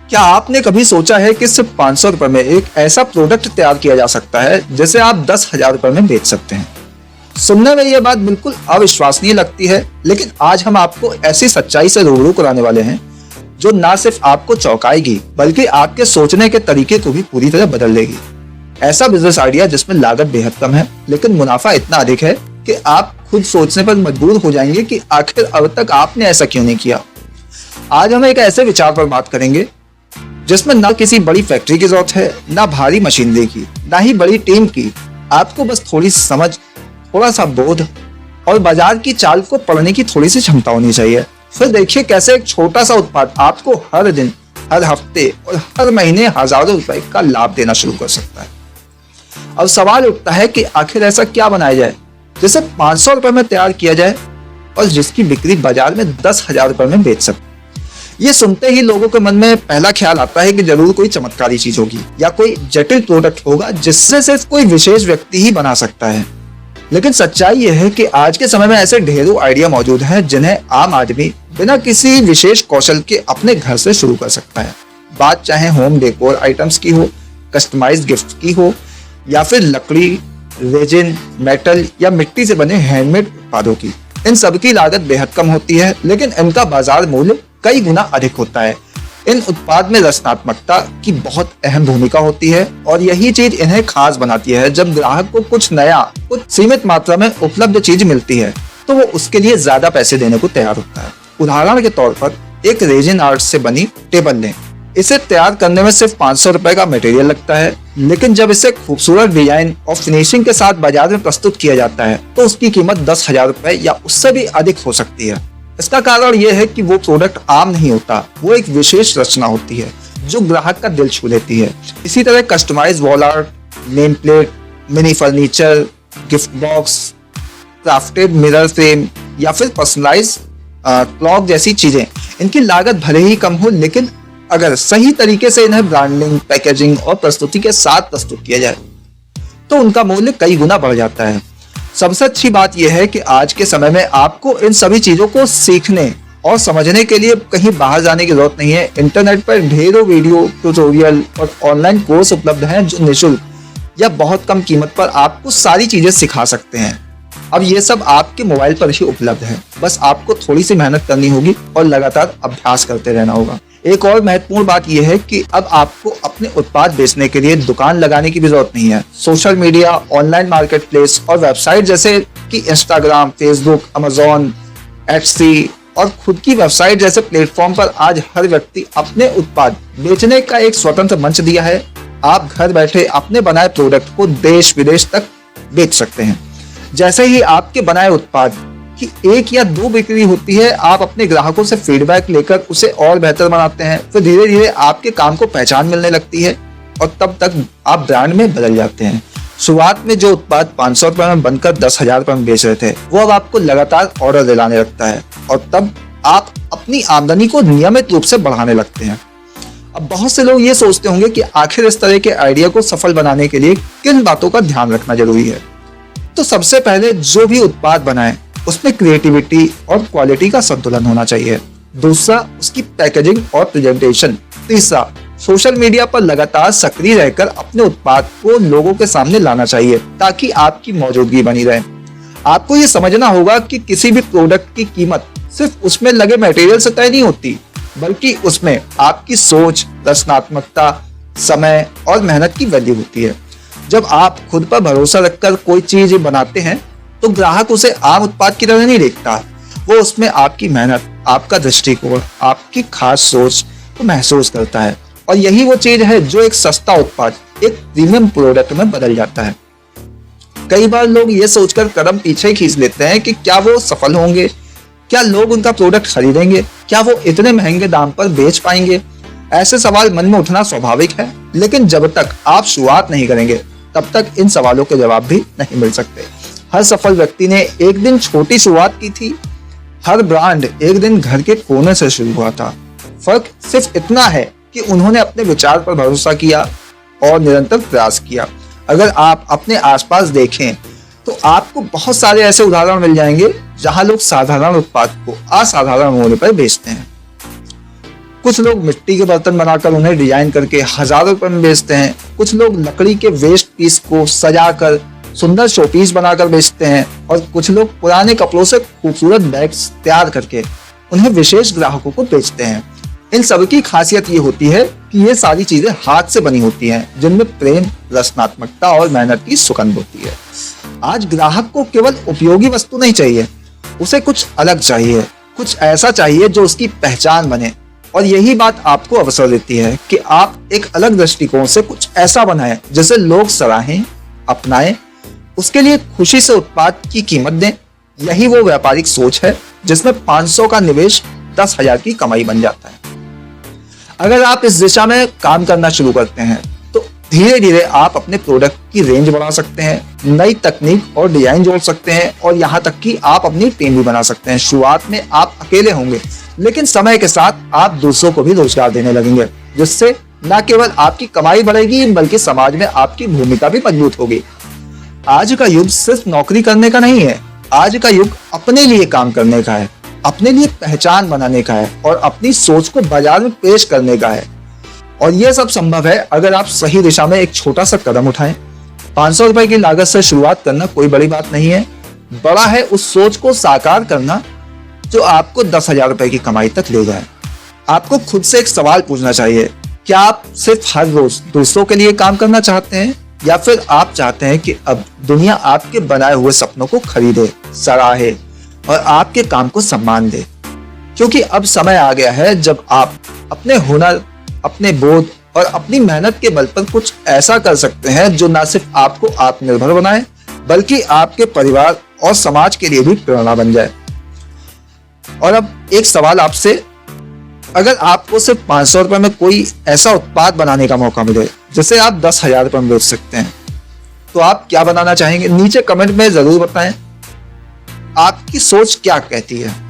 क्या आपने कभी सोचा है कि सिर्फ 500 रुपए में एक ऐसा प्रोडक्ट तैयार किया जा सकता है जिसे आप 10,000 रुपए में बेच सकते हैं? सुनने में यह बात बिल्कुल अविश्वसनीय लगती है, लेकिन आज हम आपको ऐसी सच्चाई से रूबरू कराने वाले हैं जो न सिर्फ आपको चौंकाएगी बल्कि आपके सोचने के तरीके को भी पूरी तरह बदल देगी। ऐसा बिजनेस आइडिया जिसमें लागत बेहद कम है लेकिन मुनाफा इतना अधिक है कि आप खुद सोचने पर मजबूर हो जाएंगे कि आखिर अब तक आपने ऐसा क्यों नहीं किया। आज हम एक ऐसे विचार पर बात करेंगे जिसमें ना किसी बड़ी फैक्ट्री की जरूरत है, ना भारी मशीनरी की, ना ही बड़ी टीम की। आपको बस थोड़ी समझ, थोड़ा सा बोध और बाजार की चाल को पढ़ने की थोड़ी सी क्षमता होनी चाहिए। फिर देखिए कैसे एक छोटा सा उत्पाद आपको हर दिन, हर हफ्ते और हर महीने हजारों रुपए का लाभ देना शुरू कर सकता है। अब सवाल उठता है कि आखिर ऐसा क्या बनाया जाए जिसे 500 रुपए में तैयार किया जाए और जिसकी बिक्री बाजार में 10,000 रुपए में बेच सके। ये सुनते ही लोगों के मन में पहला ख्याल आता है कि जरूर कोई चमत्कारी चीज होगी या कोई जटिल प्रोडक्ट होगा जिससे सिर्फ कोई विशेष व्यक्ति ही बना सकता है। लेकिन सच्चाई यह है कि आज के समय में ऐसे ढेरों आइडिया मौजूद हैं जिन्हें आम आदमी बिना किसी विशेष कौशल के अपने घर से शुरू कर सकता है। बात चाहे होम डेकोर आइटम्स की हो, कस्टमाइज्ड गिफ्ट की हो या फिर लकड़ी, रेजिन, मेटल या मिट्टी से बने हैंडमेड उत्पादों की। इन सब की लागत बेहद कम होती है लेकिन इनका बाजार मूल्य कई गुना अधिक होता है। इन उत्पाद में रचनात्मकता की बहुत अहम भूमिका होती है और यही चीज इन्हें खास बनाती है। जब ग्राहक को कुछ नया, कुछ सीमित मात्रा में उपलब्ध चीज मिलती है तो वो उसके लिए ज्यादा पैसे देने को तैयार होता है। उदाहरण के तौर पर एक रेजिन आर्ट से बनी टेबल लें। इसे तैयार करने में सिर्फ 500 रुपए का मटेरियल लगता है, लेकिन जब इसे खूबसूरत डिजाइन और फिनिशिंग के साथ बाजार में प्रस्तुत किया जाता है तो उसकी कीमत 10,000 रुपए या उससे भी अधिक हो सकती है। इसका कारण यह है कि वो प्रोडक्ट आम नहीं होता, वो एक विशेष रचना होती है जो ग्राहक का दिल छू लेती है। इसी तरह customized wall art, name plate, mini furniture, gift box, crafted mirror frame या फिर पर्सनलाइज्ड क्लॉक जैसी चीजें, इनकी लागत भले ही कम हो लेकिन अगर सही तरीके से इन्हें ब्रांडिंग, पैकेजिंग और प्रस्तुति के साथ प्रस्तुत किया जाए तो उनका मूल्य कई गुना बढ़ जाता है। सबसे अच्छी बात यह है कि आज के समय में आपको इन सभी चीजों को सीखने और समझने के लिए कहीं बाहर जाने की जरूरत नहीं है। इंटरनेट पर ढेरों वीडियो, ट्यूटोरियल और ऑनलाइन कोर्स उपलब्ध हैं जो निःशुल्क या बहुत कम कीमत पर आपको सारी चीजें सिखा सकते हैं। अब ये सब आपके मोबाइल पर ही उपलब्ध है, बस आपको थोड़ी सी मेहनत करनी होगी और लगातार अभ्यास करते रहना होगा। एक और महत्वपूर्ण बात यह है कि अब आपको अपने उत्पाद बेचने के लिए दुकान लगाने की भी जरूरत नहीं है। Social media, online market place और वेबसाइट जैसे कि इंस्टाग्राम, फेसबुक, अमेजॉन, एट्सी और खुद की वेबसाइट जैसे प्लेटफॉर्म पर आज हर व्यक्ति अपने उत्पाद बेचने का एक स्वतंत्र मंच दिया है। आप घर बैठे अपने बनाए प्रोडक्ट को देश विदेश तक बेच सकते हैं। जैसे ही आपके बनाए उत्पाद की 1 या 2 बिक्री होती है, आप अपने ग्राहकों से फीडबैक लेकर उसे और बेहतर बनाते हैं। फिर धीरे धीरे आपके काम को पहचान मिलने लगती है और तब तक आप ब्रांड में बदल जाते हैं। शुरुआत में जो उत्पाद 500 रुपए में बनकर 10,000 रुपए में बेच रहे थे वो अब आपको लगातार ऑर्डर दिलाने लगता है और तब आप अपनी आमदनी को नियमित रूप से बढ़ाने लगते हैं। अब बहुत से लोग ये सोचते होंगे कि आखिर इस तरह के आइडिया को सफल बनाने के लिए किन बातों का ध्यान रखना जरूरी है। तो सबसे पहले जो भी उत्पाद बनाए उसमें क्रिएटिविटी और क्वालिटी का संतुलन होना चाहिए। दूसरा, उसकी पैकेजिंग और प्रेजेंटेशन। तीसरा, सोशल मीडिया पर लगातार सक्रिय रहकर अपने उत्पाद को लोगों के सामने लाना चाहिए ताकि आपकी मौजूदगी बनी रहे। आपको ये समझना होगा कि किसी भी प्रोडक्ट की कीमत सिर्फ उसमें लगे मटेरियल से तय नहीं होती, बल्कि उसमें आपकी सोच, रचनात्मकता, समय और मेहनत की वैल्यू होती है। जब आप खुद पर भरोसा रखकर कोई चीज बनाते हैं तो ग्राहक उसे आम उत्पाद की तरह नहीं देखता, वो उसमें आपकी मेहनत, आपका दृष्टिकोण, आपकी खास सोच को महसूस करता है और यही वो चीज है जो एक सस्ता उत्पाद एक प्रीमियम प्रोडक्ट में बदल जाता है। कई बार लोग ये सोचकर कदम पीछे खींच लेते हैं कि क्या वो सफल होंगे, क्या लोग उनका प्रोडक्ट खरीदेंगे, क्या वो इतने महंगे दाम पर बेच पाएंगे। ऐसे सवाल मन में उठना स्वाभाविक है, लेकिन जब तक आप शुरुआत नहीं करेंगे तब तक इन सवालों के जवाब भी नहीं मिल सकते। हर सफल व्यक्ति ने एक दिन छोटी शुरुआत की थी, हर ब्रांड एक दिन घर के कोने से शुरू हुआ था। फर्क सिर्फ इतना है कि उन्होंने अपने विचार पर भरोसा किया और निरंतर प्रयास किया। अगर आप अपने आसपास देखें तो आपको बहुत सारे ऐसे उदाहरण मिल जाएंगे जहां लोग साधारण उत्पाद को असाधारण मूल्य पर बेचते हैं। कुछ लोग मिट्टी के बर्तन बनाकर उन्हें डिजाइन करके हजारों रुपए में बेचते हैं। कुछ लोग लकड़ी के वेस्ट पीस को सजाकर सुंदर शोपीस बनाकर बेचते हैं और कुछ लोग पुराने कपड़ों से खूबसूरत बैग्स तैयार करके उन्हें विशेष ग्राहकों को बेचते हैं। इन सब की खासियत ये होती है कि ये सारी चीजें हाथ से बनी होती हैं, जिनमें प्रेम, रचनात्मकता और मेहनत की सुगंध होती है। आज ग्राहक को केवल उपयोगी वस्तु नहीं चाहिए, उसे कुछ अलग चाहिए, कुछ ऐसा चाहिए जो उसकी पहचान बने। और यही बात आपको अवसर देती है कि आप एक अलग दृष्टिकोण से कुछ ऐसा बनाएं जिसे लोग सराहें, अपनाएं, उसके लिए खुशी से उत्पाद की कीमत दें। यही वो व्यापारिक सोच है जिसमें 500 का निवेश 10,000 की कमाई बन जाता है। अगर आप इस दिशा में काम करना शुरू करते हैं तो धीरे धीरे आप अपने प्रोडक्ट की रेंज बढ़ा सकते हैं, नई तकनीक और डिजाइन जोड़ सकते हैं और यहाँ तक कि आप अपनी टीम भी बना सकते हैं। शुरुआत में आप अकेले होंगे, लेकिन समय के साथ आप दूसरों को भी रोजगार देने लगेंगे, जिससे न केवल आपकी कमाई बढ़ेगी बल्कि समाज में आपकी भूमिका भी मजबूत होगी। आज का युग सिर्फ नौकरी करने का नहीं है, आज का युग अपने लिए काम करने का है, अपने लिए पहचान बनाने का है और अपनी सोच को बाजार में पेश करने का है। और यह सब संभव है अगर आप सही दिशा में एक छोटा सा कदम उठाएं। 500 रुपए की लागत से शुरुआत करना कोई बड़ी बात नहीं है। बड़ा है उस सोच को साकार करना जो आपको 10,000 रुपए की कमाई तक ले जाए। आपको खुद से एक सवाल पूछना चाहिए, क्या आप सिर्फ हर रोज दूसरों के लिए काम करना चाहते हैं या फिर आप चाहते हैं कि अब दुनिया आपके बनाए हुए सपनों को खरीदे, सराहे और आपके काम को सम्मान दे? क्योंकि अब समय आ गया है जब आप अपने हुनर, अपने बोध और अपनी मेहनत के बल पर कुछ ऐसा कर सकते हैं जो न सिर्फ आपको आत्मनिर्भर बनाए बल्कि आपके परिवार और समाज के लिए भी प्रेरणा बन जाए। और अब एक सवाल आपसे, अगर आपको सिर्फ 500 रुपए में कोई ऐसा उत्पाद बनाने का मौका मिले जिसे आप 10,000 रुपए में बेच सकते हैं, तो आप क्या बनाना चाहेंगे? नीचे कमेंट में जरूर बताएं। आपकी सोच क्या कहती है?